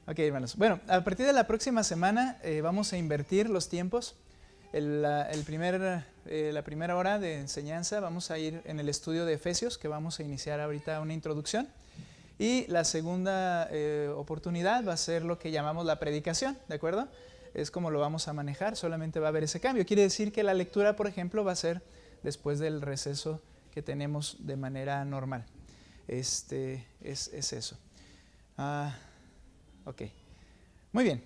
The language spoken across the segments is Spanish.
Ok, hermanos. Bueno, a partir de la próxima semana vamos a invertir los tiempos. La primera hora de enseñanza vamos a ir en el estudio de Efesios, que vamos a iniciar ahorita una introducción. Y la segunda oportunidad va a ser lo que llamamos la predicación, ¿de acuerdo? Es como lo vamos a manejar, solamente va a haber ese cambio. Quiere decir que la lectura, por ejemplo, va a ser después del receso que tenemos de manera normal. Es eso. Ok, muy bien.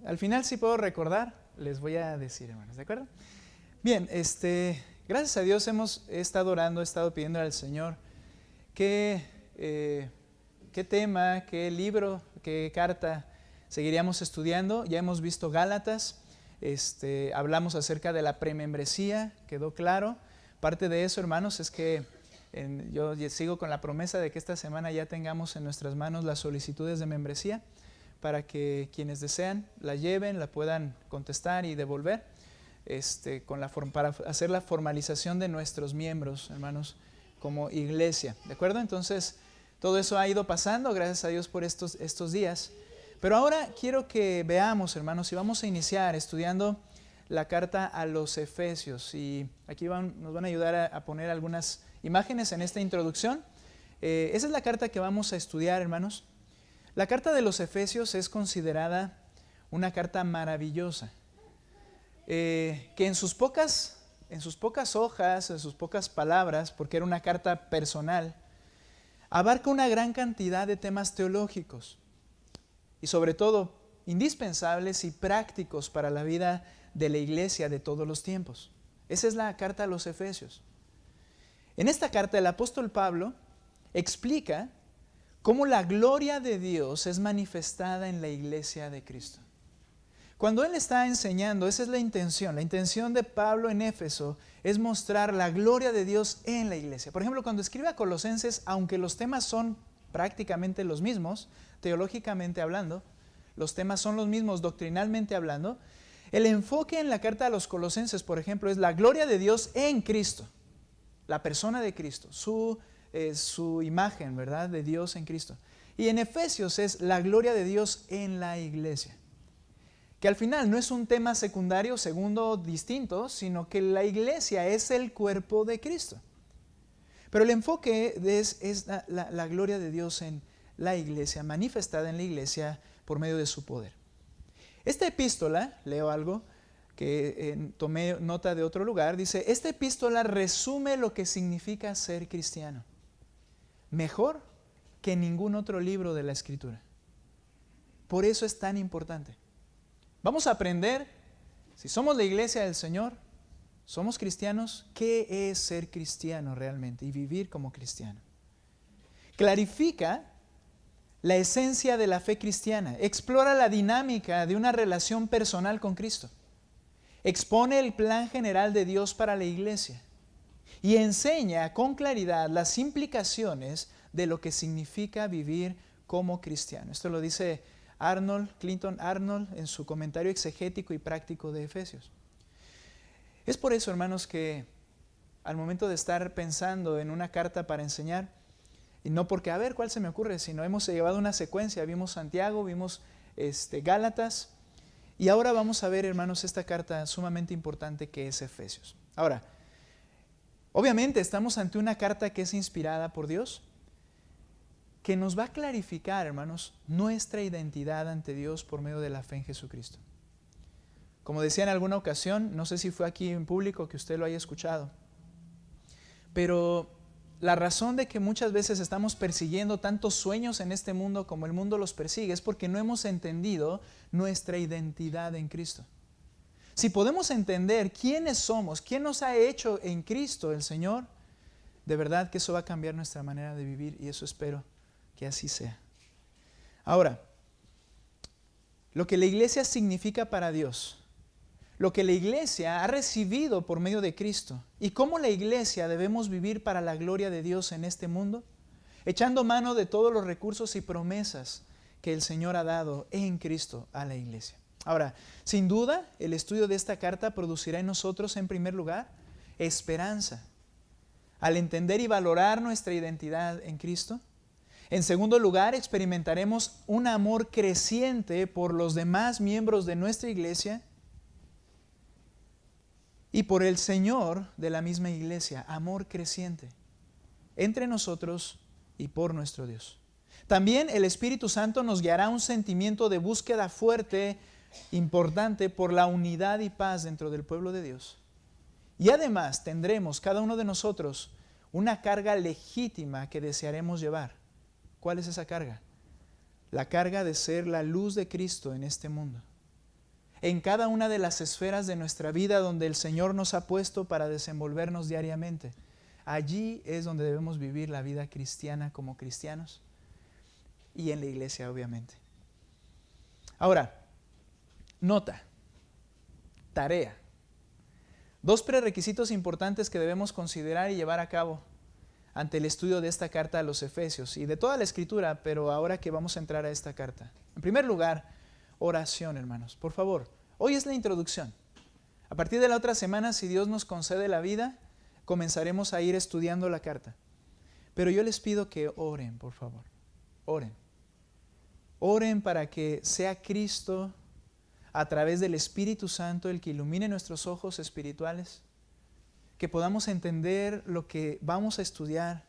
Al final, si puedo recordar, les voy a decir, hermanos, ¿de acuerdo? Bien, gracias a Dios he estado orando, he estado pidiendo al Señor qué tema, qué libro, qué carta seguiríamos estudiando. Ya hemos visto Gálatas, hablamos acerca de la premembresía, quedó claro. Parte de eso, hermanos, es que yo sigo con la promesa de que esta semana ya tengamos en nuestras manos las solicitudes de membresía para que quienes desean la lleven, la puedan contestar y devolver para hacer la formalización de nuestros miembros, hermanos, como iglesia, ¿de acuerdo? Entonces, todo eso ha ido pasando, gracias a Dios por estos días. Pero ahora quiero que veamos, hermanos, y vamos a iniciar estudiando la carta a los Efesios. Y aquí nos van a ayudar a poner algunas imágenes en esta introducción. Esa es la carta que vamos a estudiar, hermanos. La carta de los Efesios es considerada una carta maravillosa, que en sus pocas hojas, en sus pocas palabras, porque era una carta personal, abarca una gran cantidad de temas teológicos y sobre todo indispensables y prácticos para la vida de la iglesia de todos los tiempos. Esa es la carta a los Efesios. En esta carta el apóstol Pablo explica cómo la gloria de Dios es manifestada en la iglesia de Cristo. Cuando él está enseñando, esa es la intención. La intención de Pablo en Éfeso es mostrar la gloria de Dios en la iglesia. Por ejemplo, cuando escribe a Colosenses, aunque los temas son prácticamente los mismos, teológicamente hablando, los temas son los mismos doctrinalmente hablando, el enfoque en la carta a los Colosenses, por ejemplo, es la gloria de Dios en Cristo, la persona de Cristo, su imagen, ¿verdad?, de Dios en Cristo. Y en Efesios es la gloria de Dios en la iglesia. Que al final no es un tema secundario, segundo, distinto, sino que la iglesia es el cuerpo de Cristo. Pero el enfoque es la gloria de Dios en la iglesia, manifestada en la iglesia por medio de su poder. Esta epístola, leo algo que tomé nota de otro lugar, dice, esta epístola resume lo que significa ser cristiano, mejor que ningún otro libro de la Escritura. Por eso es tan importante. Vamos a aprender, si somos la iglesia del Señor, somos cristianos, ¿qué es ser cristiano realmente y vivir como cristiano? Clarifica la esencia de la fe cristiana, explora la dinámica de una relación personal con Cristo, expone el plan general de Dios para la iglesia y enseña con claridad las implicaciones de lo que significa vivir como cristiano. Esto lo dice Clinton Arnold en su comentario exegético y práctico de Efesios. Es por eso, hermanos, que al momento de estar pensando en una carta para enseñar, y no porque a ver cuál se me ocurre, sino hemos llevado una secuencia, vimos Santiago, vimos Gálatas, y ahora vamos a ver, hermanos, esta carta sumamente importante que es Efesios. Ahora, obviamente estamos ante una carta que es inspirada por Dios, que nos va a clarificar, hermanos, nuestra identidad ante Dios por medio de la fe en Jesucristo. Como decía en alguna ocasión, no sé si fue aquí en público que usted lo haya escuchado, pero la razón de que muchas veces estamos persiguiendo tantos sueños en este mundo como el mundo los persigue es porque no hemos entendido nuestra identidad en Cristo. Si podemos entender quiénes somos, quién nos ha hecho en Cristo el Señor, de verdad que eso va a cambiar nuestra manera de vivir y eso espero que así sea. Ahora, lo que la iglesia significa para Dios, lo que la iglesia ha recibido por medio de Cristo y cómo la iglesia debemos vivir para la gloria de Dios en este mundo, echando mano de todos los recursos y promesas que el Señor ha dado en Cristo a la iglesia. Ahora, sin duda, el estudio de esta carta producirá en nosotros, en primer lugar, esperanza. Al entender y valorar nuestra identidad en Cristo, En segundo lugar, experimentaremos un amor creciente por los demás miembros de nuestra iglesia y por el Señor de la misma iglesia. Amor creciente entre nosotros y por nuestro Dios. También el Espíritu Santo nos guiará un sentimiento de búsqueda fuerte, importante, por la unidad y paz dentro del pueblo de Dios. Y además tendremos cada uno de nosotros una carga legítima que desearemos llevar. ¿Cuál es esa carga? La carga de ser la luz de Cristo en este mundo. En cada una de las esferas de nuestra vida donde el Señor nos ha puesto para desenvolvernos diariamente. Allí es donde debemos vivir la vida cristiana como cristianos y en la iglesia, obviamente. Ahora, nota, tarea. 2 prerequisitos importantes que debemos considerar y llevar a cabo ante el estudio de esta carta a los Efesios y de toda la Escritura, pero ahora que vamos a entrar a esta carta. En primer lugar, oración, hermanos. Por favor, hoy es la introducción. A partir de la otra semana, si Dios nos concede la vida, comenzaremos a ir estudiando la carta. Pero yo les pido que oren, por favor. Oren. Oren para que sea Cristo, a través del Espíritu Santo, el que ilumine nuestros ojos espirituales, que podamos entender lo que vamos a estudiar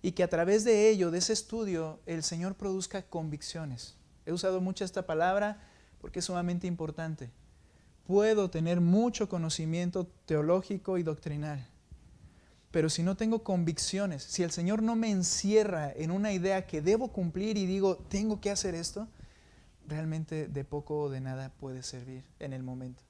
y que a través de ello, de ese estudio, el Señor produzca convicciones. He usado mucho esta palabra porque es sumamente importante. Puedo tener mucho conocimiento teológico y doctrinal, pero si no tengo convicciones, si el Señor no me encierra en una idea que debo cumplir y digo, tengo que hacer esto, realmente de poco o de nada puede servir en el momento.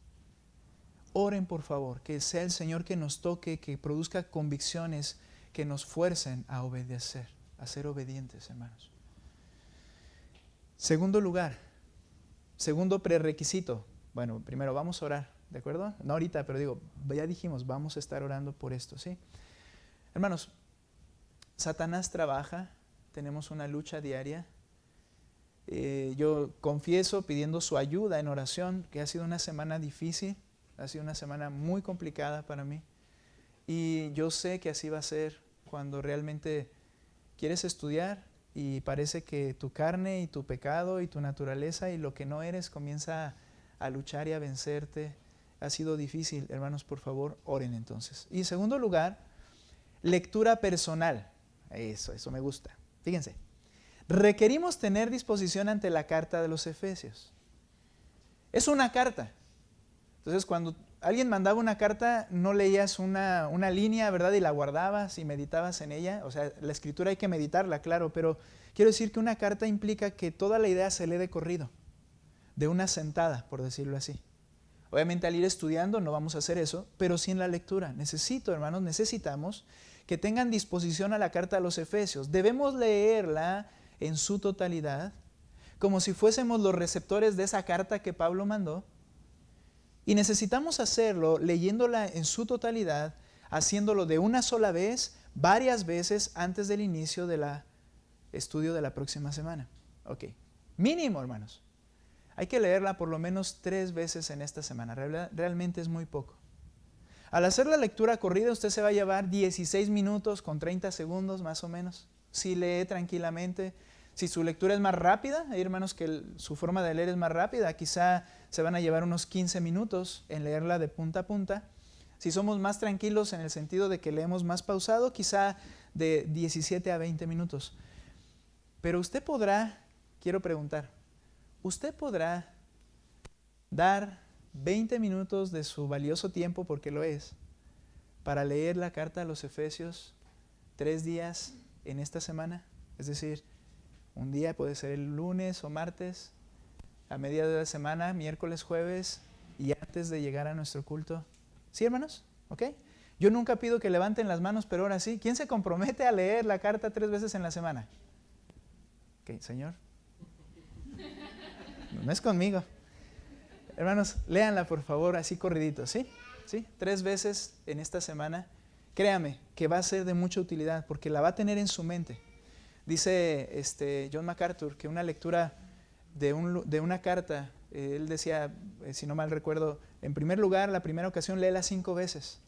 Oren, por favor, que sea el Señor que nos toque, que produzca convicciones que nos fuercen a obedecer, a ser obedientes, hermanos. Segundo lugar, segundo prerequisito. Bueno, primero vamos a orar, ¿de acuerdo? No ahorita, pero digo, ya dijimos, vamos a estar orando por esto, ¿sí? Hermanos, Satanás trabaja, tenemos una lucha diaria. Yo confieso pidiendo su ayuda en oración, que ha sido una semana difícil. Ha sido una semana muy complicada para mí y yo sé que así va a ser cuando realmente quieres estudiar y parece que tu carne y tu pecado y tu naturaleza y lo que no eres comienza a luchar y a vencerte. Ha sido difícil, hermanos, por favor, oren entonces. Y en segundo lugar, lectura personal. Eso me gusta. Fíjense, requerimos tener disposición ante la carta de los Efesios. Es una carta. Entonces, cuando alguien mandaba una carta, no leías una línea, ¿verdad? Y la guardabas y meditabas en ella. O sea, la escritura hay que meditarla, claro, pero quiero decir que una carta implica que toda la idea se lee de corrido, de una sentada, por decirlo así. Obviamente, al ir estudiando no vamos a hacer eso, pero sí en la lectura. Necesitamos que tengan disposición a la carta a los Efesios. Debemos leerla en su totalidad, como si fuésemos los receptores de esa carta que Pablo mandó. Y necesitamos hacerlo leyéndola en su totalidad, haciéndolo de una sola vez, varias veces antes del inicio del estudio de la próxima semana. Ok, mínimo, hermanos. Hay que leerla por lo menos 3 veces en esta semana. Realmente es muy poco. Al hacer la lectura corrida, usted se va a llevar 16 minutos con 30 segundos más o menos. Si lee tranquilamente. Si su lectura es más rápida, hay hermanos que su forma de leer es más rápida, quizá se van a llevar unos 15 minutos en leerla de punta a punta. Si somos más tranquilos en el sentido de que leemos más pausado, quizá de 17 a 20 minutos. Pero usted podrá, quiero preguntar, ¿usted podrá dar 20 minutos de su valioso tiempo, porque lo es, para leer la carta a los Efesios 3 días en esta semana? Es decir, un día puede ser el lunes o martes, a media de la semana, miércoles, jueves y antes de llegar a nuestro culto. ¿Sí, hermanos? ¿Ok? Yo nunca pido que levanten las manos, pero ahora sí. ¿Quién se compromete a leer la carta 3 veces en la semana? Ok, Señor. No es conmigo. Hermanos, léanla por favor así corridito, ¿sí? ¿Sí? 3 veces en esta semana. Créame que va a ser de mucha utilidad porque la va a tener en su mente. Dice John MacArthur que una lectura de una carta, él decía, si no mal recuerdo, en primer lugar, la primera ocasión léela 5 veces.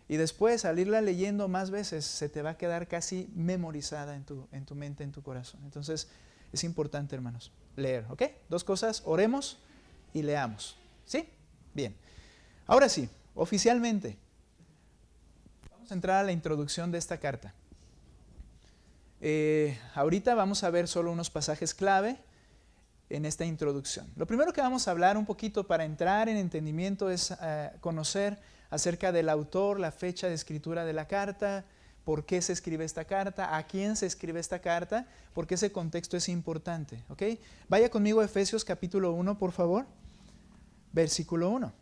Y después, al irla leyendo más veces, se te va a quedar casi memorizada en tu mente, en tu corazón. Entonces, es importante, hermanos, leer, ¿ok? Dos cosas, oremos y leamos, ¿sí? Bien. Ahora sí, oficialmente, vamos a entrar a la introducción de esta carta. Ahorita vamos a ver solo unos pasajes clave en esta introducción. Lo primero que vamos a hablar un poquito para entrar en entendimiento es conocer acerca del autor, la fecha de escritura de la carta, por qué se escribe esta carta, a quién se escribe esta carta, porque ese contexto es importante. ¿Ok? Vaya conmigo a Efesios capítulo 1, por favor, versículo 1.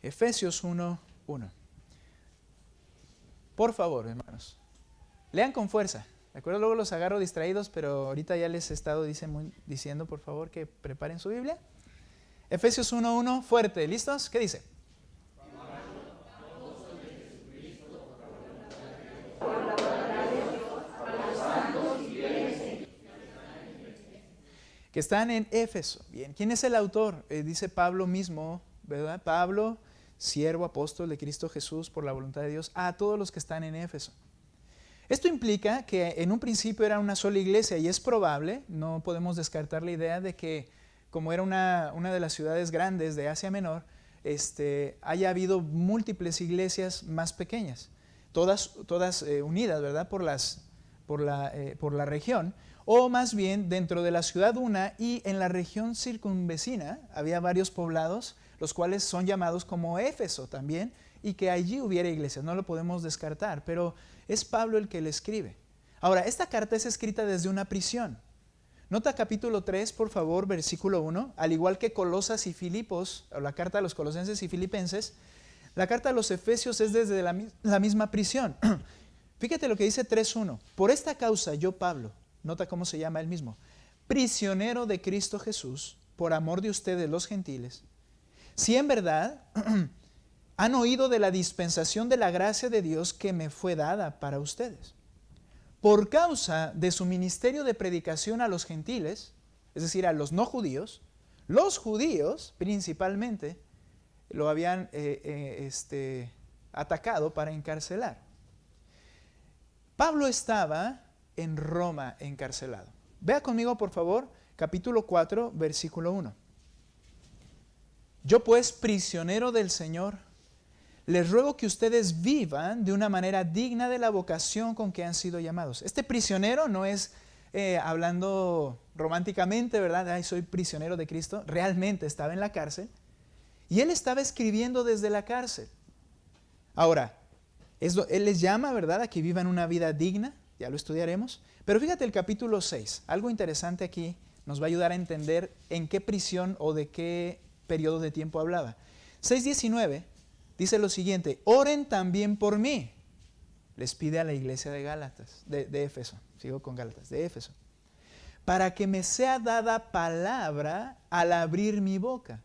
Efesios 1, 1. Por favor, hermanos, lean con fuerza. ¿De acuerdo? Luego los agarro distraídos, pero ahorita ya les he estado diciendo, por favor, que preparen su Biblia. Efesios 1:1, fuerte, ¿listos? ¿Qué dice? Que están en Éfeso. Bien, ¿quién es el autor? Dice Pablo mismo, ¿verdad? Pablo, siervo, apóstol de Cristo Jesús por la voluntad de Dios, a todos los que están en Éfeso. Esto implica que en un principio era una sola iglesia y es probable, no podemos descartar la idea de que como era una de las ciudades grandes de Asia Menor, haya habido múltiples iglesias más pequeñas, todas unidas, ¿verdad? por la región, o más bien dentro de la ciudad una y en la región circunvecina había varios poblados, los cuales son llamados como Éfeso también, y que allí hubiera iglesias, no lo podemos descartar, pero es Pablo el que le escribe. Ahora, esta carta es escrita desde una prisión. Nota capítulo 3, por favor, versículo 1, al igual que Colosas y Filipos, o la carta a los colosenses y filipenses, la carta a los efesios es desde la misma prisión. Fíjate lo que dice 3.1, por esta causa yo, Pablo, nota cómo se llama él mismo, prisionero de Cristo Jesús, por amor de ustedes los gentiles, si en verdad han oído de la dispensación de la gracia de Dios que me fue dada para ustedes. Por causa de su ministerio de predicación a los gentiles, es decir, a los no judíos, los judíos principalmente lo habían atacado para encarcelar. Pablo estaba en Roma encarcelado. Vea conmigo, por favor, capítulo 4, versículo 1. Yo pues, prisionero del Señor, les ruego que ustedes vivan de una manera digna de la vocación con que han sido llamados. Este prisionero no es hablando románticamente, ¿verdad? Ay, soy prisionero de Cristo. Realmente estaba en la cárcel y él estaba escribiendo desde la cárcel. Ahora, él les llama, ¿verdad?, a que vivan una vida digna. Ya lo estudiaremos. Pero fíjate el capítulo 6. Algo interesante aquí nos va a ayudar a entender en qué prisión o de qué periodo de tiempo hablaba. 6:19. Dice lo siguiente, oren también por mí. Les pide a la iglesia de Gálatas, de Éfeso, sigo con Gálatas, de Éfeso, para que me sea dada palabra al abrir mi boca,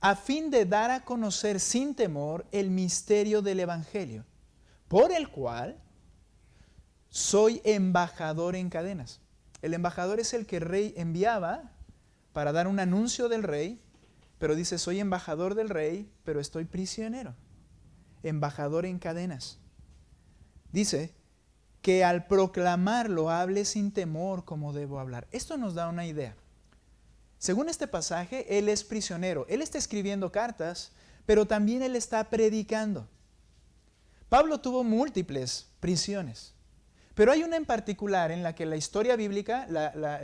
a fin de dar a conocer sin temor el misterio del Evangelio, por el cual soy embajador en cadenas. El embajador es el que el rey enviaba para dar un anuncio del rey. Pero dice, soy embajador del rey, pero estoy prisionero. Embajador en cadenas. Dice que al proclamarlo hable sin temor como debo hablar. Esto nos da una idea. Según este pasaje, él es prisionero. Él está escribiendo cartas, pero también él está predicando. Pablo tuvo múltiples prisiones. Pero hay una en particular en la que la historia bíblica, la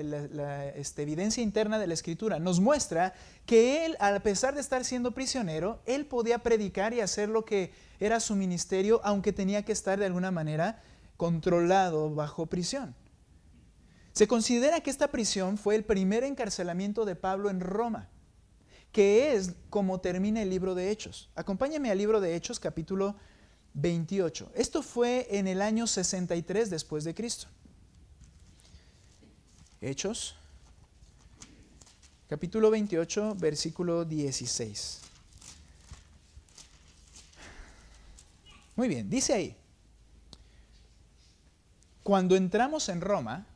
evidencia interna de la Escritura, nos muestra que él, a pesar de estar siendo prisionero, él podía predicar y hacer lo que era su ministerio, aunque tenía que estar de alguna manera controlado bajo prisión. Se considera que esta prisión fue el primer encarcelamiento de Pablo en Roma, que es como termina el libro de Hechos. Acompáñame al libro de Hechos, capítulo 28. Esto fue en el año 63 después de Cristo. Hechos, capítulo 28, versículo 16. Muy bien, dice ahí, cuando entramos en Roma,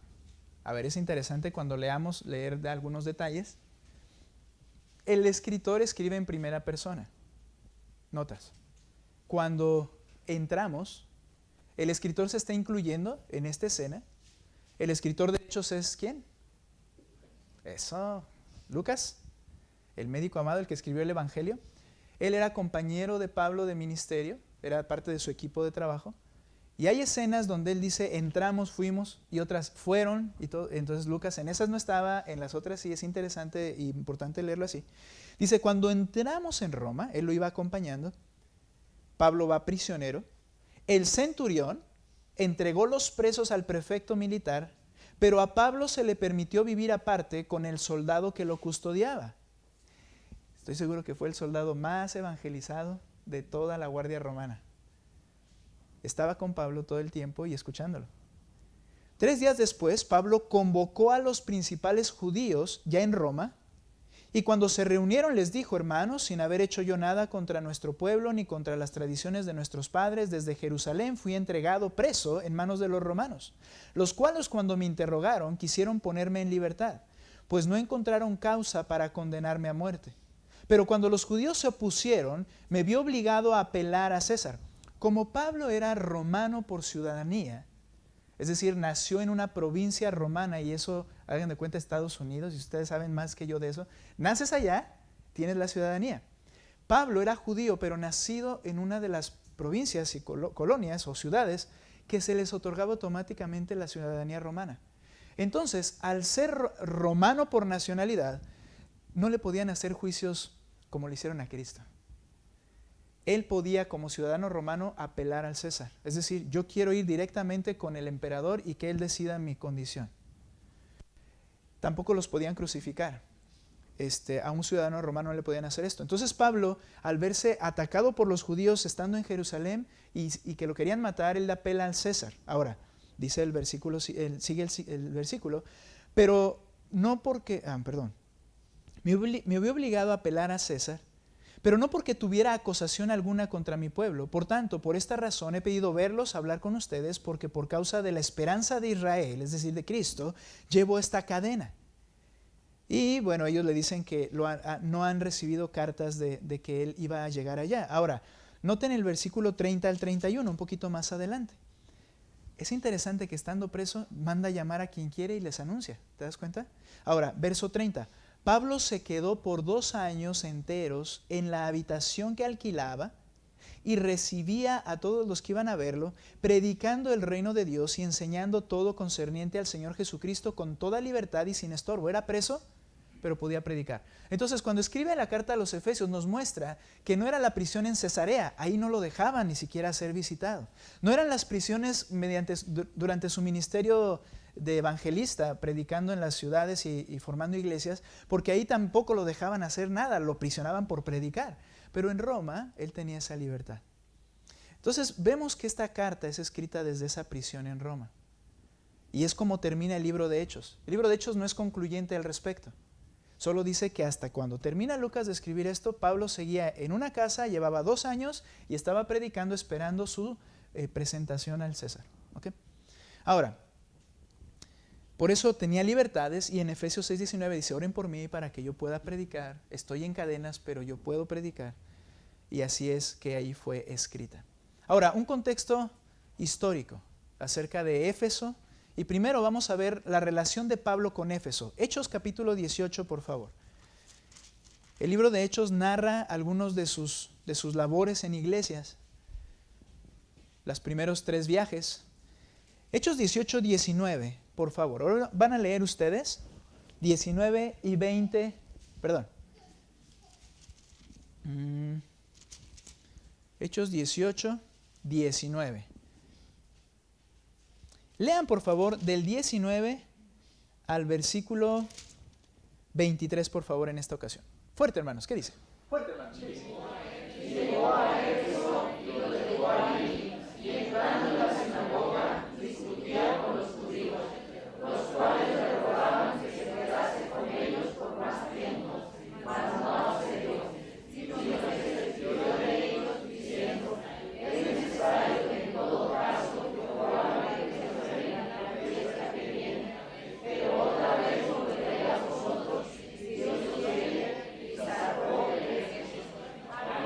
a ver, es interesante cuando leer de algunos detalles, el escritor escribe en primera persona. notas. Cuando entramos, el escritor se está incluyendo en esta escena. El escritor de Hechos es ¿quién? Eso, Lucas, el médico amado, el que escribió el Evangelio. Él era compañero de Pablo de ministerio, era parte de su equipo de trabajo. Y hay escenas donde él dice, entramos, fuimos, y otras fueron, y todo. Entonces Lucas en esas no estaba, en las otras sí. Es interesante e importante leerlo así. Dice, cuando entramos en Roma, él lo iba acompañando, Pablo va prisionero, el centurión entregó los presos al prefecto militar, pero a Pablo se le permitió vivir aparte con el soldado que lo custodiaba. Estoy seguro que fue el soldado más evangelizado de toda la guardia romana. Estaba con Pablo todo el tiempo y escuchándolo. 3 días después, Pablo convocó a los principales judíos ya en Roma, y cuando se reunieron les dijo, hermanos, sin haber hecho yo nada contra nuestro pueblo ni contra las tradiciones de nuestros padres, desde Jerusalén fui entregado preso en manos de los romanos, los cuales cuando me interrogaron quisieron ponerme en libertad, pues no encontraron causa para condenarme a muerte. Pero cuando los judíos se opusieron, me vi obligado a apelar a César. Como Pablo era romano por ciudadanía, es decir, nació en una provincia romana, y eso, hagan de cuenta, Estados Unidos, y ustedes saben más que yo de eso, naces allá, tienes la ciudadanía. Pablo era judío, pero nacido en una de las provincias y colonias o ciudades que se les otorgaba automáticamente la ciudadanía romana. Entonces, al ser romano por nacionalidad, no le podían hacer juicios como le hicieron a Cristo. Él podía, como ciudadano romano, apelar al César. Es decir, yo quiero ir directamente con el emperador y que él decida mi condición. Tampoco los podían crucificar. A un ciudadano romano no le podían hacer esto. Entonces Pablo, al verse atacado por los judíos estando en Jerusalén y que lo querían matar, él apela al César. Ahora, dice el versículo, sigue el versículo, pero no porque, me vi obligado a apelar a César, pero no porque tuviera acusación alguna contra mi pueblo. Por tanto, por esta razón he pedido verlos, hablar con ustedes, porque por causa de la esperanza de Israel, es decir, de Cristo, llevo esta cadena. Y bueno, ellos le dicen que no han recibido cartas de que él iba a llegar allá. Ahora, noten el versículo 30 al 31, un poquito más adelante. Es interesante que estando preso, manda a llamar a quien quiere y les anuncia. ¿Te das cuenta? Ahora, verso 30. Pablo se quedó por 2 años enteros en la habitación que alquilaba y recibía a todos los que iban a verlo, predicando el reino de Dios y enseñando todo concerniente al Señor Jesucristo con toda libertad y sin estorbo. Era preso, pero podía predicar. Entonces, cuando escribe la carta a los Efesios, nos muestra que no era la prisión en Cesarea, ahí no lo dejaban ni siquiera ser visitado. No eran las prisiones durante su ministerio de evangelista, predicando en las ciudades y formando iglesias, porque ahí tampoco lo dejaban hacer nada, lo prisionaban por predicar. Pero en Roma, él tenía esa libertad. Entonces, vemos que esta carta es escrita desde esa prisión en Roma. Y es como termina el libro de Hechos. El libro de Hechos no es concluyente al respecto. Solo dice que hasta cuando termina Lucas de escribir esto, Pablo seguía en una casa, llevaba 2 años y estaba predicando esperando su presentación al César. ¿Okay? Ahora, por eso tenía libertades, y en Efesios 6:19 dice, oren por mí para que yo pueda predicar. Estoy en cadenas, pero yo puedo predicar. Y así es que ahí fue escrita. Ahora, un contexto histórico acerca de Éfeso. Y primero vamos a ver la relación de Pablo con Éfeso. Hechos capítulo 18, por favor. El libro de Hechos narra algunos de sus labores en iglesias. Los primeros 3 viajes. Hechos 18, 19, por favor. Ahora van a leer ustedes 19 y 20, perdón. Hechos 18, 19. Lean por favor del 19 al versículo 23, por favor, en esta ocasión. Fuerte, hermanos, ¿qué dice? Fuerte, hermanos, ¿qué dice? Llegó a Éfeso y lo dejó allí, y entrando en la sinagoga, discutía con los judíos, los cuales le rogaban que se quedase con ellos por más tiempo, mas no accedió, sino que se despidió de ellos diciendo, es necesario que en todo caso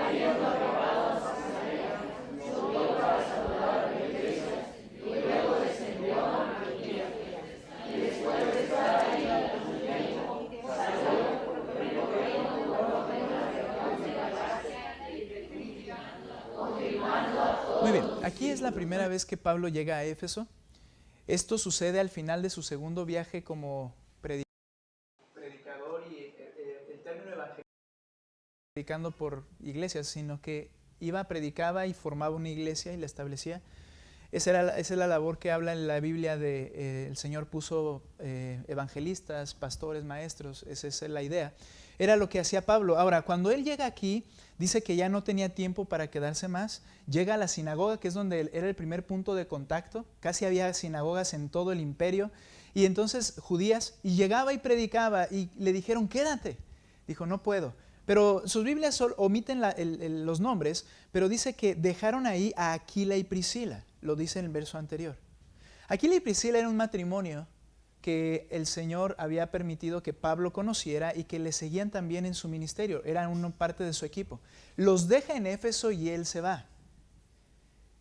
habiendo acabado es la primera vez que Pablo llega a Éfeso. Esto sucede al final de su segundo viaje como predicador, y el término evangelista predicando por iglesias, sino que iba, predicaba y formaba una iglesia y la establecía. Esa es la labor que habla en la Biblia de el Señor puso evangelistas, pastores, maestros. Esa es la idea. Era lo que hacía Pablo. Ahora, cuando él llega aquí, dice que ya no tenía tiempo para quedarse más. Llega a la sinagoga, que es donde era el primer punto de contacto. Casi había sinagogas en todo el imperio. Y entonces judías, y llegaba y predicaba, y le dijeron, quédate. Dijo, no puedo. Pero sus Biblias omiten los nombres, pero dice que dejaron ahí a Aquila y Priscila. Lo dice en el verso anterior. Aquila y Priscila era un matrimonio que el Señor había permitido que Pablo conociera y que le seguían también en su ministerio. Eran una parte de su equipo. Los deja en Éfeso y él se va.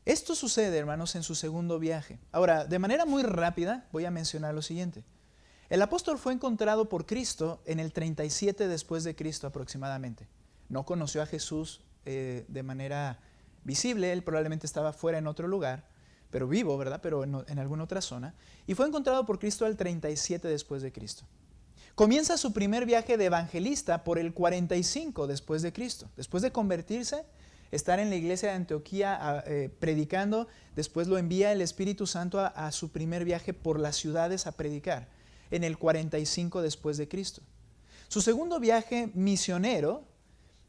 Esto sucede, hermanos, en su segundo viaje. Ahora, de manera muy rápida, voy a mencionar lo siguiente. El apóstol fue encontrado por Cristo en el 37 después de Cristo aproximadamente. No conoció a Jesús de manera visible, él probablemente estaba fuera en otro lugar, pero vivo, ¿verdad? Pero en alguna otra zona. Y fue encontrado por Cristo al 37 después de Cristo. Comienza su primer viaje de evangelista por el 45 después de Cristo. Después de convertirse, estar en la iglesia de Antioquía predicando, después lo envía el Espíritu Santo a su primer viaje por las ciudades a predicar, en el 45 después de Cristo. Su segundo viaje misionero,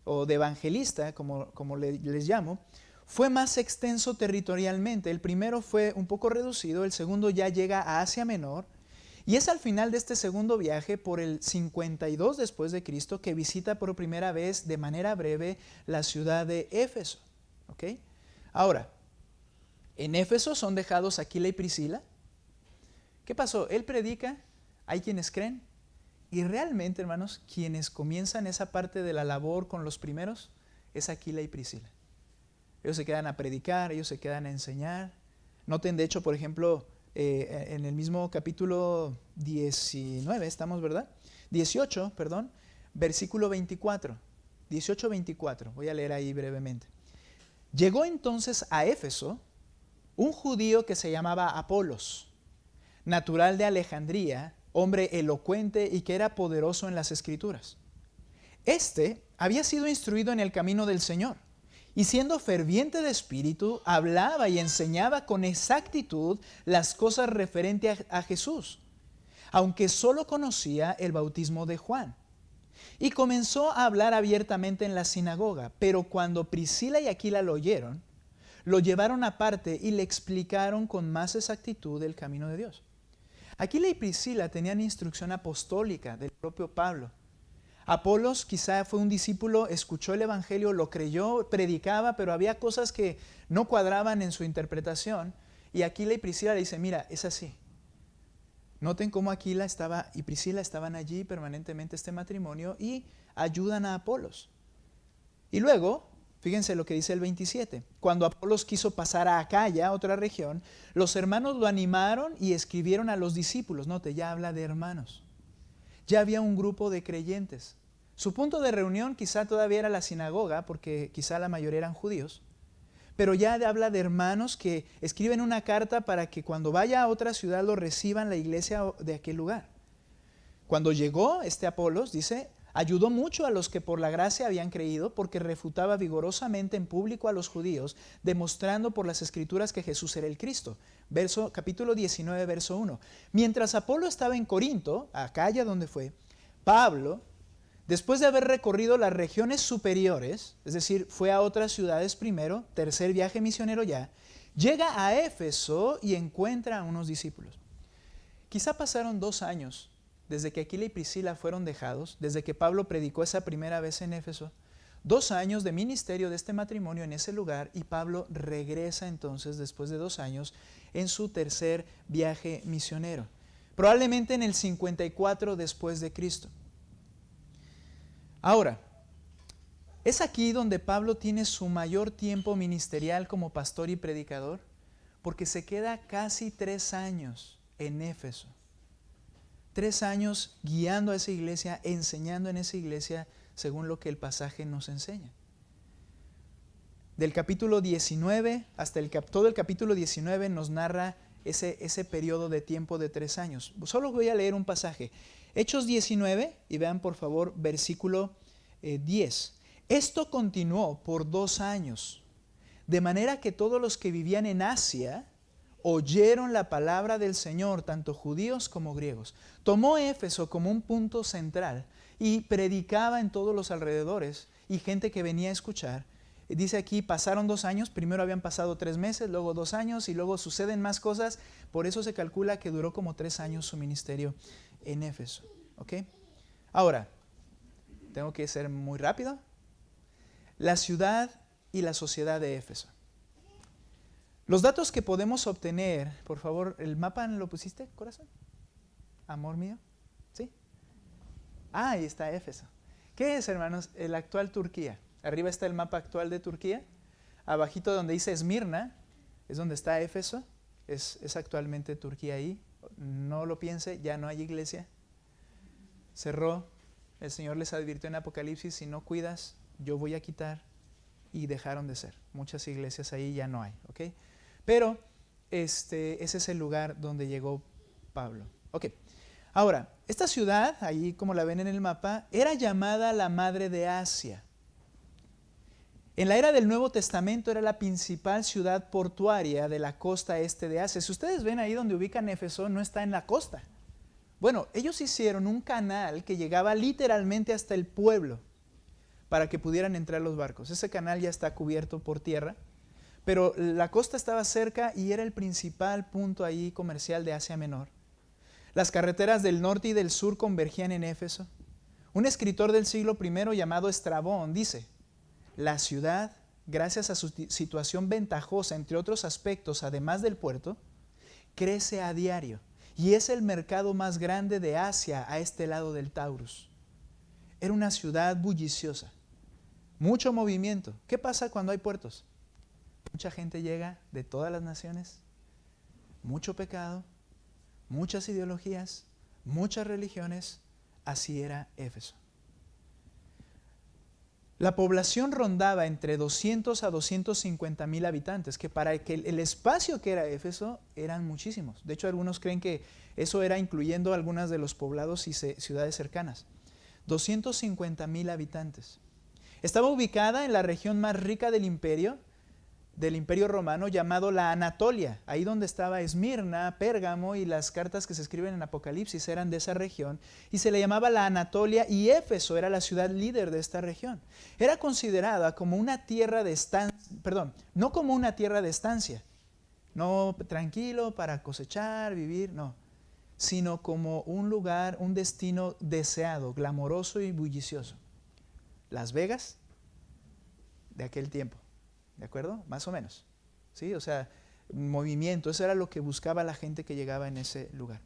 o de evangelista, como les llamo, fue más extenso territorialmente. El primero fue un poco reducido, el segundo ya llega a Asia Menor, y es al final de este segundo viaje, por el 52 después de Cristo, que visita por primera vez de manera breve la ciudad de Éfeso. ¿Okay? Ahora, en Éfeso son dejados Aquila y Priscila. ¿Qué pasó? Él predica, hay quienes creen, y realmente, hermanos, quienes comienzan esa parte de la labor con los primeros es Aquila y Priscila. Ellos se quedan a predicar, ellos se quedan a enseñar. Noten, de hecho, por ejemplo, en el mismo capítulo 19, estamos, ¿verdad? 18, perdón, versículo 24. 18-24, voy a leer ahí brevemente. Llegó entonces a Éfeso un judío que se llamaba Apolos, natural de Alejandría, hombre elocuente y que era poderoso en las Escrituras. Este había sido instruido en el camino del Señor, y siendo ferviente de espíritu, hablaba y enseñaba con exactitud las cosas referentes a Jesús, aunque solo conocía el bautismo de Juan. Y comenzó a hablar abiertamente en la sinagoga, pero cuando Priscila y Aquila lo oyeron, lo llevaron aparte y le explicaron con más exactitud el camino de Dios. Aquila y Priscila tenían instrucción apostólica del propio Pablo. Apolos quizá fue un discípulo, escuchó el evangelio, lo creyó, predicaba, pero había cosas que no cuadraban en su interpretación. Y Aquila y Priscila le dicen, mira, es así. Noten cómo Aquila y Priscila estaban allí permanentemente, este matrimonio, y ayudan a Apolos. Y luego, fíjense lo que dice el 27. Cuando Apolos quiso pasar a Acaya, otra región, los hermanos lo animaron y escribieron a los discípulos. Note, ya habla de hermanos. Ya había un grupo de creyentes. Su punto de reunión quizá todavía era la sinagoga, porque quizá la mayoría eran judíos. Pero ya habla de hermanos que escriben una carta para que cuando vaya a otra ciudad lo reciban la iglesia de aquel lugar. Cuando llegó este Apolos, dice, ayudó mucho a los que por la gracia habían creído, porque refutaba vigorosamente en público a los judíos, demostrando por las Escrituras que Jesús era el Cristo. Capítulo 19, verso 1. Mientras Apolo estaba en Corinto, Acaya donde fue, Pablo, después de haber recorrido las regiones superiores, es decir, fue a otras ciudades primero, tercer viaje misionero ya, llega a Éfeso y encuentra a unos discípulos. Quizá pasaron 2 años desde que Aquila y Priscila fueron dejados, desde que Pablo predicó esa primera vez en Éfeso, 2 años de ministerio de este matrimonio en ese lugar, y Pablo regresa entonces después de 2 años en su tercer viaje misionero, probablemente en el 54 después de Cristo. Ahora, es aquí donde Pablo tiene su mayor tiempo ministerial como pastor y predicador, porque se queda casi 3 años en Éfeso. 3 años guiando a esa iglesia, enseñando en esa iglesia, según lo que el pasaje nos enseña. Del capítulo 19 hasta todo el capítulo 19 nos narra ese periodo de tiempo de 3 años. Solo voy a leer un pasaje. Hechos 19, y vean por favor versículo 10. Esto continuó por 2 años, de manera que todos los que vivían en Asia oyeron la palabra del Señor, tanto judíos como griegos. Tomó Éfeso como un punto central y predicaba en todos los alrededores, y gente que venía a escuchar. Dice aquí, pasaron 2 años, primero habían pasado 3 meses, luego 2 años y luego suceden más cosas. Por eso se calcula que duró como 3 años su ministerio en Éfeso. ¿Ok? Ahora, tengo que ser muy rápido. La ciudad y la sociedad de Éfeso. Los datos que podemos obtener, por favor, ¿el mapa lo pusiste, corazón? Amor mío. ¿Sí? Ah, ahí está Éfeso. ¿Qué es, hermanos? El actual Turquía. Arriba está el mapa actual de Turquía. Abajito donde dice Esmirna, es donde está Éfeso. Es actualmente Turquía ahí. No lo piense, ya no hay iglesia. Cerró. El Señor les advirtió en Apocalipsis, si no cuidas, yo voy a quitar. Y dejaron de ser. Muchas iglesias ahí ya no hay. ¿Ok? Pero ese es el lugar donde llegó Pablo. Ok. Ahora, esta ciudad, ahí como la ven en el mapa, era llamada la madre de Asia. En la era del Nuevo Testamento era la principal ciudad portuaria de la costa este de Asia. Si ustedes ven ahí donde ubican Éfeso, no está en la costa. Bueno, ellos hicieron un canal que llegaba literalmente hasta el pueblo para que pudieran entrar los barcos. Ese canal ya está cubierto por tierra, pero la costa estaba cerca y era el principal punto ahí comercial de Asia Menor. Las carreteras del norte y del sur convergían en Éfeso. Un escritor del siglo I llamado Estrabón dice, la ciudad, gracias a su situación ventajosa, entre otros aspectos, además del puerto, crece a diario y es el mercado más grande de Asia a este lado del Taurus. Era una ciudad bulliciosa, mucho movimiento. ¿Qué pasa cuando hay puertos? Mucha gente llega de todas las naciones, mucho pecado, muchas ideologías, muchas religiones. Así era Éfeso. La población rondaba entre 200 a 250 mil habitantes, que para el espacio que era Éfeso eran muchísimos. De hecho, algunos creen que eso era incluyendo algunas de los poblados y ciudades cercanas. 250 mil habitantes. Estaba ubicada en la región más rica del imperio romano, llamado la Anatolia, ahí donde estaba Esmirna, Pérgamo, y las cartas que se escriben en Apocalipsis eran de esa región, y se le llamaba la Anatolia, y Éfeso era la ciudad líder de esta región. Era considerada como una tierra de estancia, no como una tierra de estancia, no tranquilo para cosechar, vivir, no, sino como un lugar, un destino deseado, glamoroso y bullicioso. Las Vegas de aquel tiempo. ¿De acuerdo? Más o menos. ¿Sí? O sea, movimiento. Eso era lo que buscaba la gente que llegaba en ese lugar.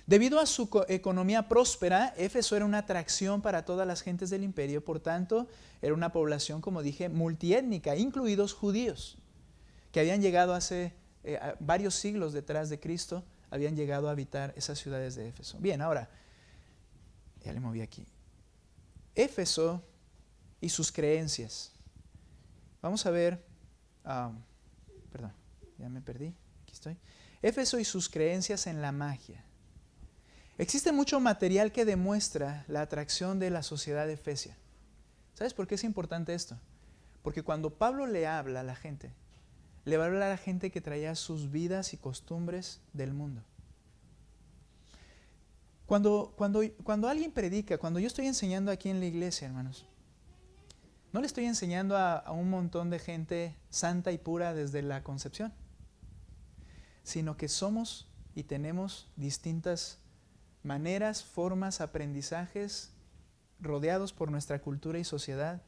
Debido a su economía próspera, Éfeso era una atracción para todas las gentes del imperio. Por tanto, era una población, como dije, multiétnica, incluidos judíos, que habían llegado hace varios siglos detrás de Cristo, habían llegado a habitar esas ciudades de Éfeso. Bien, ahora, ya le moví aquí. Éfeso y sus creencias. Vamos a ver, perdón, ya me perdí, aquí estoy. Éfeso y sus creencias en la magia. Existe mucho material que demuestra la atracción de la sociedad efesia. ¿Sabes por qué es importante esto? Porque cuando Pablo le habla a la gente, le va a hablar a la gente que traía sus vidas y costumbres del mundo. Cuando alguien predica, cuando yo estoy enseñando aquí en la iglesia, hermanos, no le estoy enseñando a un montón de gente santa y pura desde la concepción, sino que somos y tenemos distintas maneras, formas, aprendizajes rodeados por nuestra cultura y sociedad.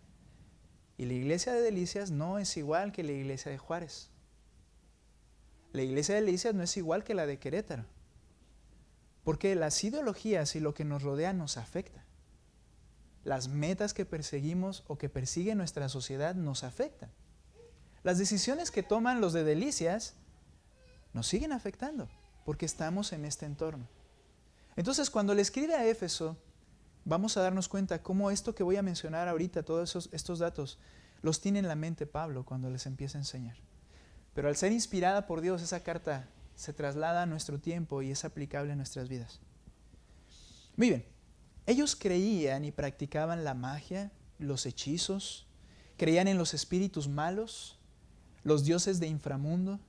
Y la iglesia de Delicias no es igual que la iglesia de Juárez. La iglesia de Delicias no es igual que la de Querétaro. Porque las ideologías y lo que nos rodea nos afecta. Las metas que perseguimos o que persigue nuestra sociedad nos afectan. Las decisiones que toman los de Delicias nos siguen afectando porque estamos en este entorno. Entonces, cuando le escribe a Éfeso, vamos a darnos cuenta cómo esto que voy a mencionar ahorita, todos estos datos, los tiene en la mente Pablo cuando les empieza a enseñar. Pero al ser inspirada por Dios, esa carta se traslada a nuestro tiempo y es aplicable a nuestras vidas. Muy bien, ellos creían y practicaban la magia, los hechizos, creían en los espíritus malos, los dioses de inframundo.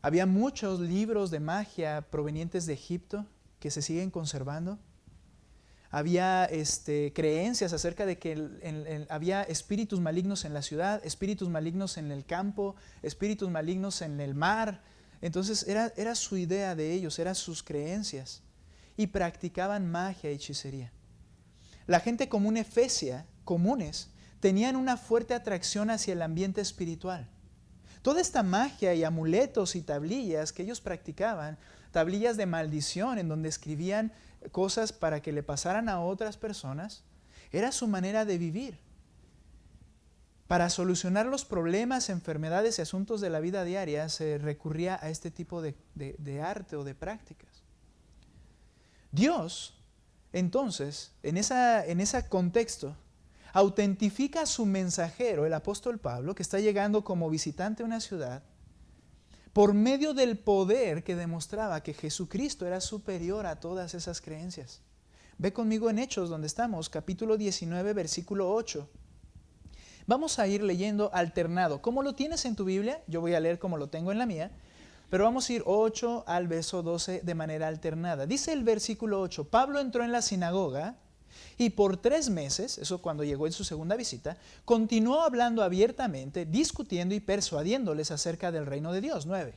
Había muchos libros de magia provenientes de Egipto que se siguen conservando. Había creencias acerca de que había espíritus malignos en la ciudad, espíritus malignos en el campo, espíritus malignos en el mar. Entonces era su idea de ellos, eran sus creencias. Y practicaban magia y hechicería. La gente común efesia, comunes, tenían una fuerte atracción hacia el ambiente espiritual. Toda esta magia y amuletos y tablillas que ellos practicaban, tablillas de maldición en donde escribían cosas para que le pasaran a otras personas, era su manera de vivir. Para solucionar los problemas, enfermedades y asuntos de la vida diaria se recurría a este tipo de arte o de prácticas. Dios, entonces, en ese contexto, autentifica a su mensajero, el apóstol Pablo, que está llegando como visitante a una ciudad, por medio del poder que demostraba que Jesucristo era superior a todas esas creencias. Ve conmigo en Hechos, donde estamos, capítulo 19, versículo 8. Vamos a ir leyendo alternado. ¿Cómo lo tienes en tu Biblia? Yo voy a leer como lo tengo en la mía. Pero vamos a ir 8 al verso 12 de manera alternada. Dice el versículo 8, Pablo entró en la sinagoga y por 3 meses, eso cuando llegó en su segunda visita, continuó hablando abiertamente, discutiendo y persuadiéndoles acerca del reino de Dios. 9.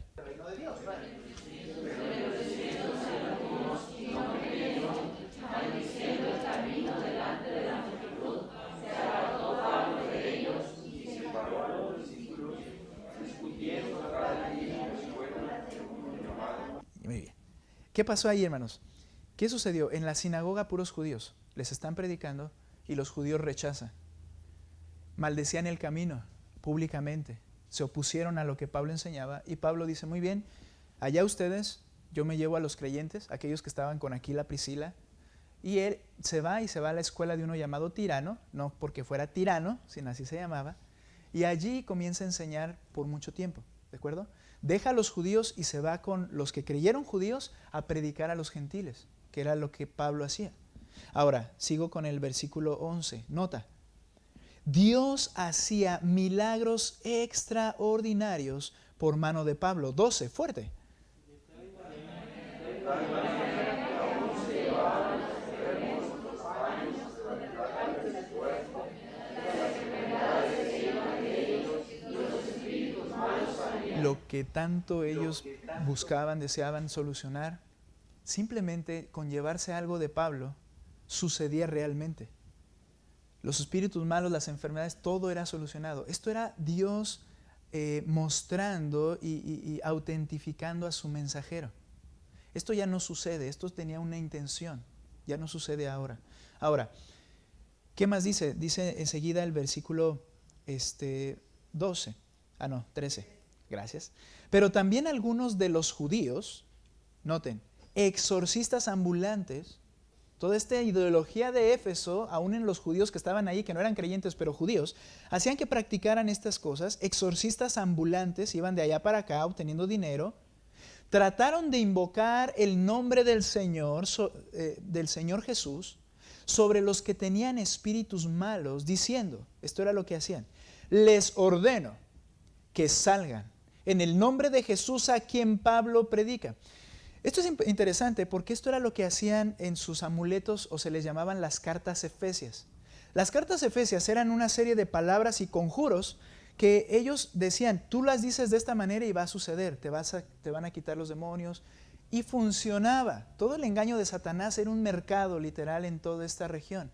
Muy bien. ¿Qué pasó ahí, hermanos? ¿Qué sucedió? En la sinagoga puros judíos les están predicando y los judíos rechazan. Maldecían el camino públicamente. Se opusieron a lo que Pablo enseñaba y Pablo dice, muy bien, allá ustedes, yo me llevo a los creyentes, aquellos que estaban con Aquila, Priscila, y él se va a la escuela de uno llamado Tirano, no porque fuera tirano, sino así se llamaba, y allí comienza a enseñar por mucho tiempo, ¿de acuerdo? Deja a los judíos y se va con los que creyeron judíos a predicar a los gentiles, que era lo que Pablo hacía. Ahora, sigo con el versículo 11. Nota, Dios hacía milagros extraordinarios por mano de Pablo. 12, fuerte. Lo que tanto ellos buscaban, deseaban solucionar, simplemente con llevarse algo de Pablo, sucedía realmente. Los espíritus malos, las enfermedades, todo era solucionado. Esto era Dios mostrando y autentificando a su mensajero. Esto ya no sucede, esto tenía una intención, ya no sucede ahora. Ahora, ¿qué más dice? Dice enseguida el versículo 13. Gracias. Pero también algunos de los judíos, noten, exorcistas ambulantes, toda esta ideología de Éfeso, aún en los judíos que estaban ahí, que no eran creyentes, pero judíos, hacían que practicaran estas cosas. Exorcistas ambulantes iban de allá para acá obteniendo dinero. Trataron de invocar el nombre del Señor Jesús sobre los que tenían espíritus malos, diciendo, esto era lo que hacían, les ordeno que salgan en el nombre de Jesús a quien Pablo predica. Esto es interesante porque esto era lo que hacían en sus amuletos o se les llamaban las cartas efesias. Las cartas efesias eran una serie de palabras y conjuros que ellos decían, tú las dices de esta manera y va a suceder, te van a quitar los demonios. Y funcionaba. Todo el engaño de Satanás era un mercado literal en toda esta región.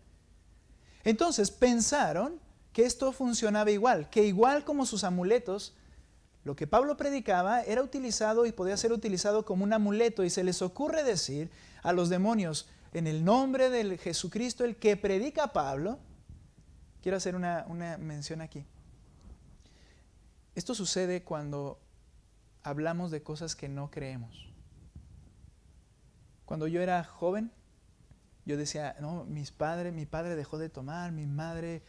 Entonces pensaron que esto funcionaba igual, que igual como sus amuletos, lo que Pablo predicaba era utilizado y podía ser utilizado como un amuleto, y se les ocurre decir a los demonios, en el nombre de Jesucristo, el que predica Pablo. Quiero hacer una mención aquí. Esto sucede cuando hablamos de cosas que no creemos. Cuando yo era joven, yo decía, no, mi padre dejó de tomar, mi madre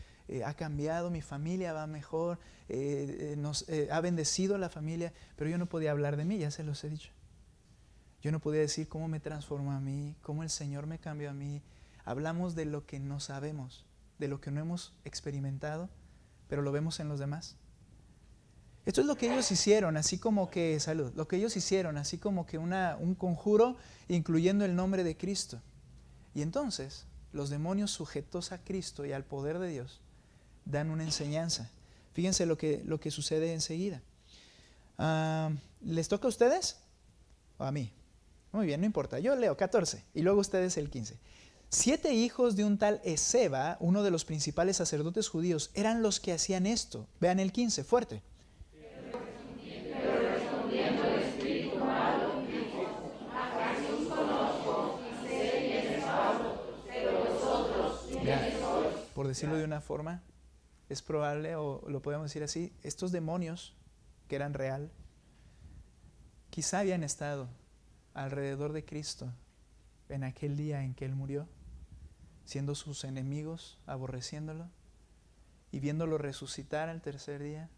ha cambiado, mi familia va mejor, nos ha bendecido la familia, pero yo no podía hablar de mí, ya se los he dicho. Yo no podía decir cómo me transformó a mí, cómo el Señor me cambió a mí. Hablamos de lo que no sabemos, de lo que no hemos experimentado, pero lo vemos en los demás. Esto es lo que ellos hicieron, así como que, salud, lo que ellos hicieron, así como que un conjuro incluyendo el nombre de Cristo. Y entonces, los demonios sujetos a Cristo y al poder de Dios dan una enseñanza. Fíjense lo que sucede enseguida. ¿Les toca a ustedes o a mí? Muy bien, no importa. Yo leo 14 y luego ustedes el 15. 7 hijos de un tal Esceva, uno de los principales sacerdotes judíos, eran los que hacían esto. Vean el 15, fuerte. Por decirlo de una forma, es probable, o lo podemos decir así, estos demonios que eran real, quizá habían estado alrededor de Cristo en aquel día en que Él murió, siendo sus enemigos, aborreciéndolo, y viéndolo resucitar al tercer día,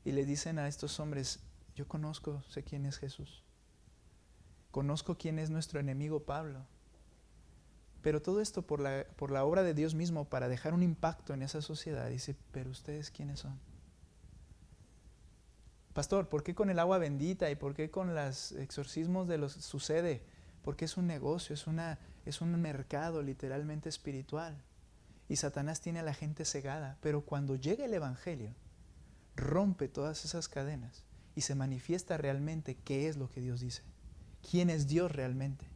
y le dicen a estos hombres, yo conozco, sé quién es Jesús, conozco quién es nuestro enemigo Pablo, pero todo esto por la obra de Dios mismo para dejar un impacto en esa sociedad. Dice, pero ustedes ¿quiénes son? Pastor, ¿por qué con el agua bendita y por qué con los exorcismos de los sucede? Porque es un negocio, es un mercado literalmente espiritual. Y Satanás tiene a la gente cegada, pero cuando llega el Evangelio, rompe todas esas cadenas y se manifiesta realmente qué es lo que Dios dice, quién es Dios realmente.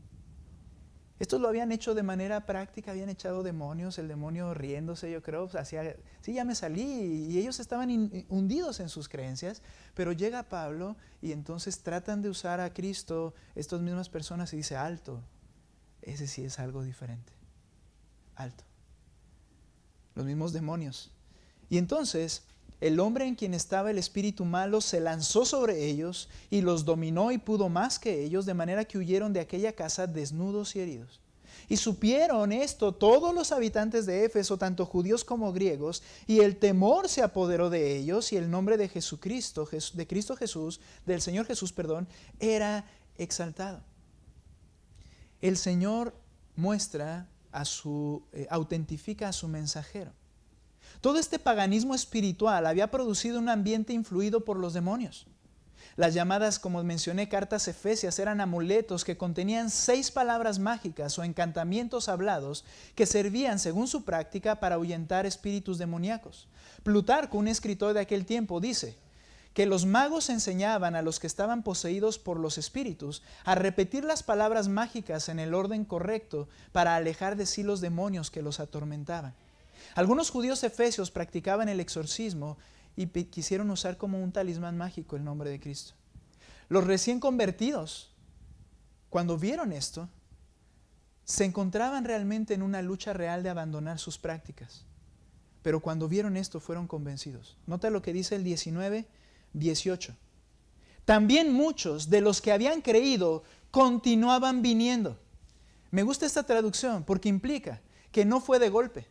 Estos lo habían hecho de manera práctica, habían echado demonios, el demonio riéndose, yo creo, hacía, sí, ya me salí, y ellos estaban hundidos en sus creencias, pero llega Pablo y entonces tratan de usar a Cristo, estas mismas personas, y dice, alto, ese sí es algo diferente, alto. Los mismos demonios. Y entonces, el hombre en quien estaba el espíritu malo se lanzó sobre ellos y los dominó y pudo más que ellos, de manera que huyeron de aquella casa desnudos y heridos. Y supieron esto todos los habitantes de Éfeso, tanto judíos como griegos, y el temor se apoderó de ellos, y el nombre de Jesucristo, de Cristo Jesús, del Señor Jesús, era exaltado. El Señor autentifica a su mensajero. Todo este paganismo espiritual había producido un ambiente influido por los demonios. Las llamadas, como mencioné, cartas efesias eran amuletos que contenían 6 palabras mágicas o encantamientos hablados que servían, según su práctica, para ahuyentar espíritus demoníacos. Plutarco, un escritor de aquel tiempo, dice que los magos enseñaban a los que estaban poseídos por los espíritus a repetir las palabras mágicas en el orden correcto para alejar de sí los demonios que los atormentaban. Algunos judíos efesios practicaban el exorcismo y quisieron usar como un talismán mágico el nombre de Cristo. Los recién convertidos, cuando vieron esto, se encontraban realmente en una lucha real de abandonar sus prácticas. Pero cuando vieron esto fueron convencidos. Nota lo que dice el 19:18. También muchos de los que habían creído continuaban viniendo. Me gusta esta traducción porque implica que no fue de golpe.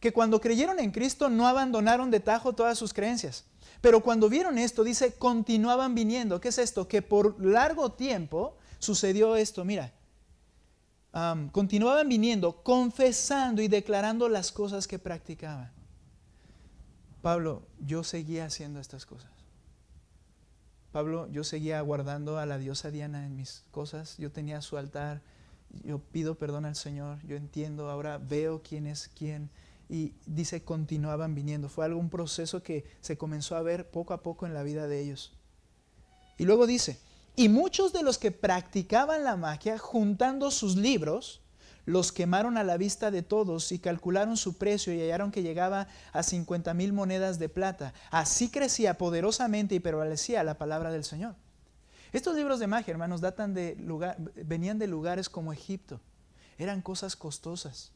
Que cuando creyeron en Cristo no abandonaron de tajo todas sus creencias. Pero cuando vieron esto, dice, continuaban viniendo. ¿Qué es esto? Que por largo tiempo sucedió esto. Mira, continuaban viniendo, confesando y declarando las cosas que practicaban. Pablo, yo seguía haciendo estas cosas. Pablo, yo seguía guardando a la diosa Diana en mis cosas. Yo tenía su altar. Yo pido perdón al Señor. Yo entiendo, ahora veo quién es quién. Y dice, continuaban viniendo. Fue un proceso que se comenzó a ver poco a poco en la vida de ellos. Y luego dice, y muchos de los que practicaban la magia, juntando sus libros, los quemaron a la vista de todos y calcularon su precio y hallaron que llegaba a 50,000 monedas de plata. Así crecía poderosamente y prevalecía la palabra del Señor. Estos libros de magia, hermanos, venían de lugares como Egipto. Eran cosas costosas.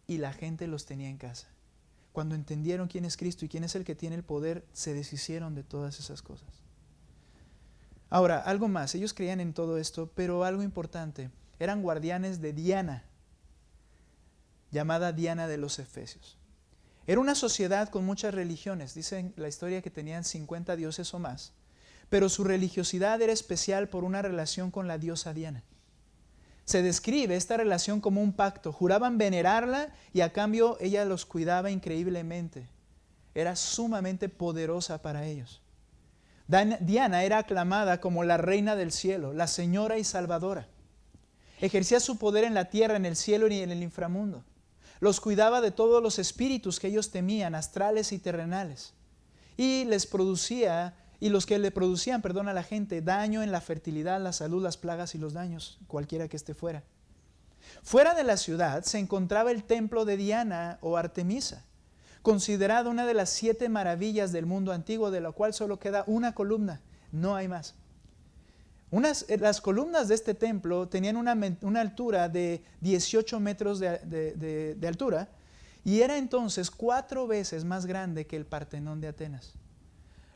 Y la gente los tenía en casa. Cuando entendieron quién es Cristo y quién es el que tiene el poder, se deshicieron de todas esas cosas. Ahora, algo más. Ellos creían en todo esto, pero algo importante. Eran guardianes de Diana, llamada Diana de los Efesios. Era una sociedad con muchas religiones. Dicen la historia que tenían 50 dioses o más. Pero su religiosidad era especial por una relación con la diosa Diana. Se describe esta relación como un pacto. Juraban venerarla y a cambio ella los cuidaba increíblemente. Era sumamente poderosa para ellos. Diana era aclamada como la reina del cielo, la señora y salvadora. Ejercía su poder en la tierra, en el cielo y en el inframundo. Los cuidaba de todos los espíritus que ellos temían, astrales y terrenales. Y los que le producían, a la gente, daño en la fertilidad, la salud, las plagas y los daños, cualquiera que esté fuera. Fuera de la ciudad se encontraba el templo de Diana o Artemisa, considerada una de las 7 maravillas del mundo antiguo, de la cual solo queda una columna, no hay más. Las columnas de este templo tenían una altura de 18 metros de altura y era entonces 4 veces más grande que el Partenón de Atenas.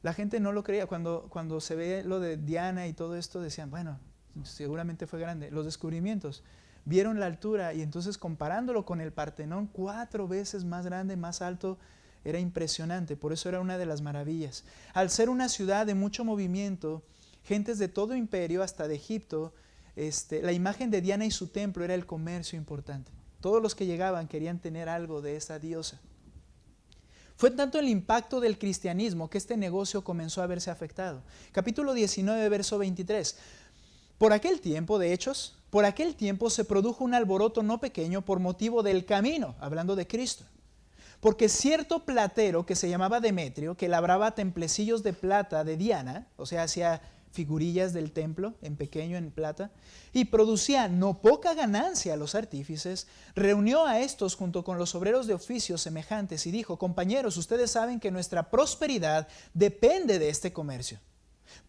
La gente no lo creía. Cuando se ve lo de Diana y todo esto, decían, bueno, seguramente fue grande. Los descubrimientos vieron la altura y entonces comparándolo con el Partenón, 4 veces más grande, más alto, era impresionante. Por eso era una de las maravillas. Al ser una ciudad de mucho movimiento, gentes de todo imperio, hasta de Egipto, la imagen de Diana y su templo era el comercio importante. Todos los que llegaban querían tener algo de esa diosa. Fue tanto el impacto del cristianismo que este negocio comenzó a verse afectado. Capítulo 19, verso 23. Por aquel tiempo, de Hechos, se produjo un alboroto no pequeño por motivo del camino, hablando de Cristo. Porque cierto platero que se llamaba Demetrio, que labraba templecillos de plata de Diana, o sea, hacía figurillas del templo en pequeño, en plata, y producía no poca ganancia a los artífices, reunió a estos junto con los obreros de oficios semejantes y dijo, compañeros, ustedes saben que nuestra prosperidad depende de este comercio.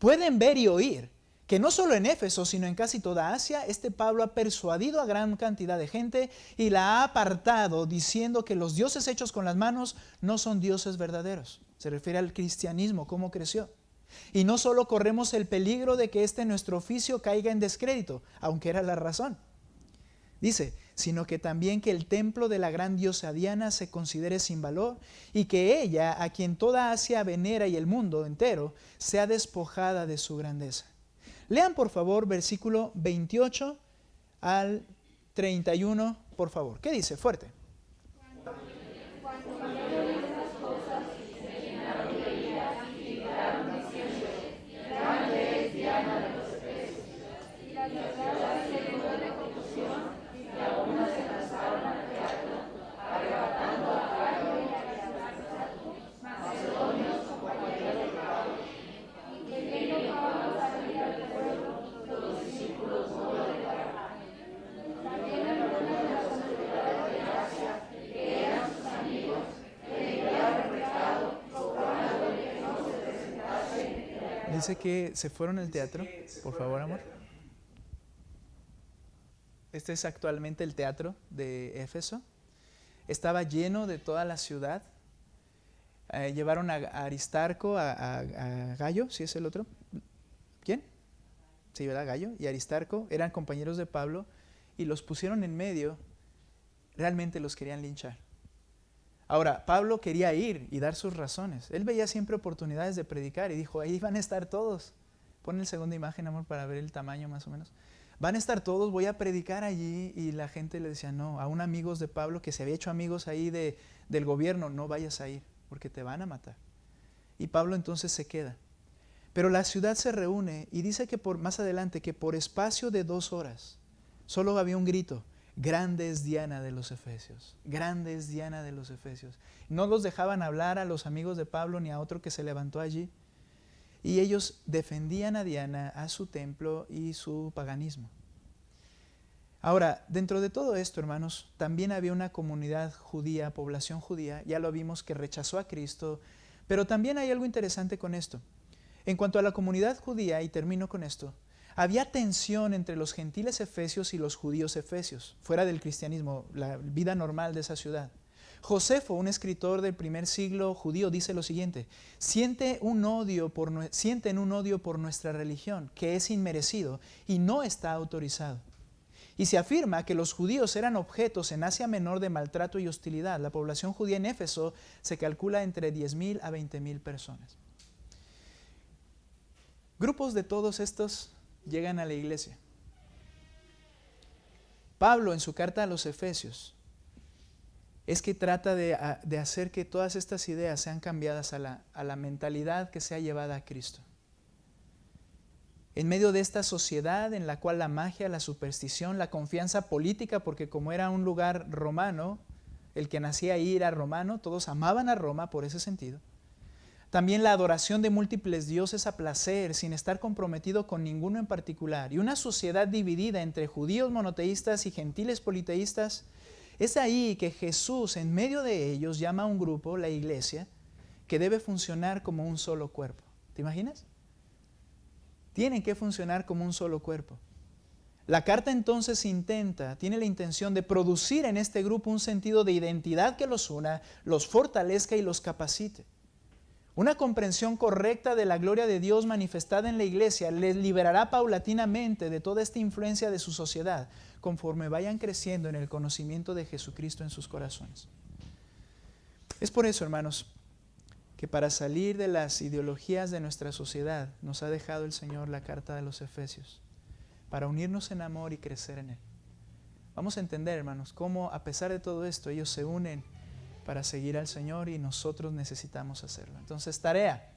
Pueden ver y oír que no solo en Éfeso, sino en casi toda Asia, Pablo ha persuadido a gran cantidad de gente y la ha apartado diciendo que los dioses hechos con las manos no son dioses verdaderos. Se refiere al cristianismo, cómo creció. Y no solo corremos el peligro de que nuestro oficio caiga en descrédito, aunque era la razón. Dice, sino que también que el templo de la gran diosa Diana se considere sin valor y que ella, a quien toda Asia venera y el mundo entero, sea despojada de su grandeza. Lean por favor versículo 28 al 31, por favor. ¿Qué dice? Fuerte. Dice que se fueron al teatro, por favor, amor. Este es actualmente el teatro de Éfeso. Estaba lleno de toda la ciudad. Llevaron a Aristarco, a Gallo, ¿sí es el otro? ¿Quién? Sí, ¿verdad? Gallo y Aristarco eran compañeros de Pablo y los pusieron en medio. Realmente los querían linchar. Ahora, Pablo quería ir y dar sus razones. Él veía siempre oportunidades de predicar y dijo, ahí van a estar todos. Pon la segunda imagen, amor, para ver el tamaño más o menos. Van a estar todos, voy a predicar allí. Y la gente le decía, no, aún amigos de Pablo, que se había hecho amigos ahí del gobierno, no vayas a ir, porque te van a matar. Y Pablo entonces se queda. Pero la ciudad se reúne y dice que más adelante, que por espacio de 2 horas, solo había un grito. Grande es Diana de los Efesios, grande es Diana de los Efesios. No los dejaban hablar a los amigos de Pablo ni a otro que se levantó allí. Y ellos defendían a Diana, a su templo y su paganismo. Ahora, dentro de todo esto, hermanos, también había una comunidad judía, población judía, ya lo vimos, que rechazó a Cristo, pero también hay algo interesante con esto. En cuanto a la comunidad judía, y termino con esto, había tensión entre los gentiles efesios y los judíos efesios, fuera del cristianismo, la vida normal de esa ciudad. Josefo, un escritor del primer siglo judío, dice lo siguiente: sienten un odio por nuestra religión, que es inmerecido y no está autorizado. Y se afirma que los judíos eran objetos en Asia Menor de maltrato y hostilidad. La población judía en Éfeso se calcula entre 10,000 a 20,000 personas. Grupos de todos estos llegan a la iglesia. Pablo, en su carta a los Efesios, es que trata de hacer que todas estas ideas sean cambiadas a la mentalidad que sea llevada a Cristo. En medio de esta sociedad en la cual la magia, la superstición, la confianza política, porque como era un lugar romano, el que nacía ahí era romano, todos amaban a Roma por ese sentido. También la adoración de múltiples dioses a placer, sin estar comprometido con ninguno en particular. Y una sociedad dividida entre judíos monoteístas y gentiles politeístas. Es ahí que Jesús, en medio de ellos, llama a un grupo, la iglesia, que debe funcionar como un solo cuerpo. ¿Te imaginas? Tienen que funcionar como un solo cuerpo. La carta entonces tiene la intención de producir en este grupo un sentido de identidad que los una, los fortalezca y los capacite. Una comprensión correcta de la gloria de Dios manifestada en la iglesia les liberará paulatinamente de toda esta influencia de su sociedad, conforme vayan creciendo en el conocimiento de Jesucristo en sus corazones. Es por eso, hermanos, que para salir de las ideologías de nuestra sociedad nos ha dejado el Señor la carta de los Efesios, para unirnos en amor y crecer en Él. Vamos a entender, hermanos, cómo a pesar de todo esto ellos se unen para seguir al Señor y nosotros necesitamos hacerlo. Entonces, tarea.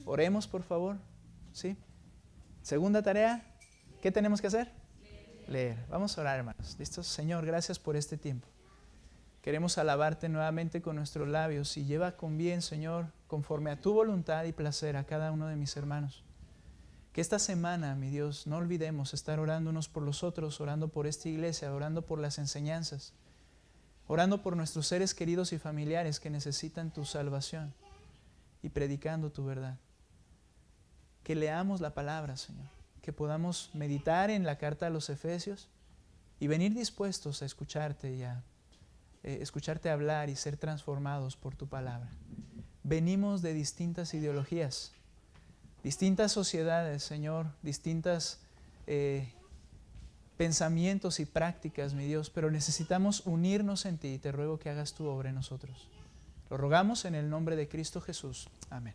Oremos, por favor. ¿Sí? Segunda tarea. ¿Qué tenemos que hacer? Leer. Vamos a orar, hermanos. ¿Listos? Señor, gracias por este tiempo. Queremos alabarte nuevamente con nuestros labios y lleva con bien, Señor, conforme a tu voluntad y placer a cada uno de mis hermanos. Que esta semana, mi Dios, no olvidemos estar orando unos por los otros, orando por esta iglesia, orando por las enseñanzas, orando por nuestros seres queridos y familiares que necesitan tu salvación y predicando tu verdad. Que leamos la palabra, Señor, que podamos meditar en la carta a los Efesios y venir dispuestos a escucharte y a escucharte hablar y ser transformados por tu palabra. Venimos de distintas ideologías, distintas sociedades, Señor, distintas pensamientos y prácticas, mi Dios, pero necesitamos unirnos en ti y te ruego que hagas tu obra en nosotros. Lo rogamos en el nombre de Cristo Jesús. Amén.